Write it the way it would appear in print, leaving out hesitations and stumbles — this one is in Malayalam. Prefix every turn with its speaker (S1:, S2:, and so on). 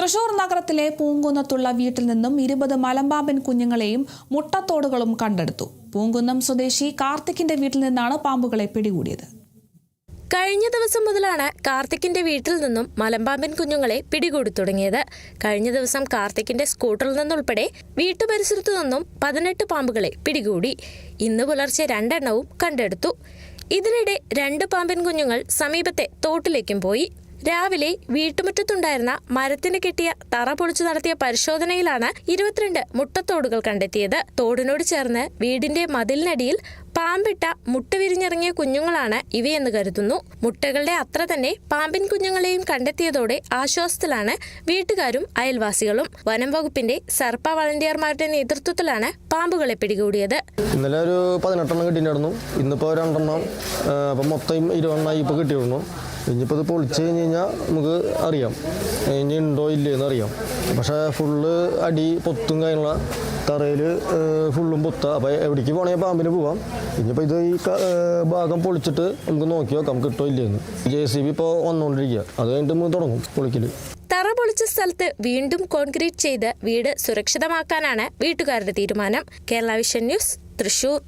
S1: തൃശൂർ നഗരത്തിലെ പൂങ്കുന്നത്തുള്ള വീട്ടിൽ നിന്നും 20 മലമ്പാമ്പൻ കുഞ്ഞുങ്ങളെയും മുട്ടത്തോടുകളും കണ്ടെടുത്തു. പൂങ്കുന്നം സ്വദേശി കാർത്തിക്കിന്റെ വീട്ടിൽ നിന്നാണ് പാമ്പുകളെ പിടികൂടിയത്.
S2: കഴിഞ്ഞ ദിവസം മുതലാണ് കാർത്തിക്കിന്റെ വീട്ടിൽ നിന്നും മലമ്പാമ്പൻ കുഞ്ഞുങ്ങളെ പിടികൂടി തുടങ്ങിയത്. കഴിഞ്ഞ ദിവസം കാർത്തിക്കിന്റെ സ്കൂട്ടറിൽ നിന്നുൾപ്പെടെ വീട്ടുപരിസരത്തു നിന്നും 18 പാമ്പുകളെ പിടികൂടി. ഇന്ന് പുലർച്ചെ 2 എണ്ണവും കണ്ടെടുത്തു. ഇതിനിടെ 2 പാമ്പൻ കുഞ്ഞുങ്ങൾ സമീപത്തെ തോട്ടിലേക്കും പോയി. രാവിലെ വീട്ടുമുറ്റത്തുണ്ടായിരുന്ന മരത്തിന് കെട്ടിയ തറ പൊളിച്ചു നടത്തിയ പരിശോധനയിലാണ് 22 മുട്ടത്തോടുകൾ കണ്ടെത്തിയത്. തോടിനോട് ചേർന്ന് വീടിന്റെ മതിലിനടിയിൽ പാമ്പിട്ട മുട്ട വിരിഞ്ഞിറങ്ങിയ കുഞ്ഞുങ്ങളാണ് ഇവയെന്ന് കരുതുന്നു. മുട്ടകളുടെ അത്ര തന്നെ പാമ്പിൻ കുഞ്ഞുങ്ങളെയും കണ്ടെത്തിയതോടെ ആശ്വാസത്തിലാണ് വീട്ടുകാരും അയൽവാസികളും. വനം വകുപ്പിന്റെ സർപ്പ വളണ്ടിയർമാരുടെ നേതൃത്വത്തിലാണ് പാമ്പുകളെ പിടികൂടിയത്.
S3: ഇന്നലെ ഒരു 18 എണ്ണം കിട്ടിയിട്ടുണ്ടായിരുന്നു. ഇന്നിപ്പോ 2 എണ്ണം, അപ്പം മൊത്തം 20 എണ്ണമായി ഇപ്പോൾ കിട്ടിയിരുന്നു. ഇനിയിപ്പോൾ ഇത് പൊളിച്ച് കഴിഞ്ഞ് കഴിഞ്ഞാൽ നമുക്ക് അറിയാം ഇനി ഉണ്ടോ ഇല്ലേന്ന് അറിയാം. പക്ഷേ ഫുള്ള് അടി പൊത്തും കാര്യമുള്ള തറയിൽ ഫുള്ളും പൊത്ത. അപ്പോൾ എവിടേക്ക് പോകണമെങ്കിൽ പാമ്പിന് പോവാം. ഇനിയിപ്പോൾ ഇത് ഈ ഭാഗം പൊളിച്ചിട്ട് നമുക്ക് നോക്കി നോക്കാം കിട്ടോ ഇല്ലേന്ന്. JCB ഇപ്പോൾ വന്നുകൊണ്ടിരിക്കുക. അത് കഴിഞ്ഞിട്ട് നമുക്ക് തുടങ്ങും പൊളിക്കൽ.
S2: തറ പൊളിച്ച സ്ഥലത്ത് വീണ്ടും കോൺക്രീറ്റ് ചെയ്ത് വീട് സുരക്ഷിതമാക്കാനാണ് വീട്ടുകാരുടെ തീരുമാനം. Kerala vision news, Thrissur.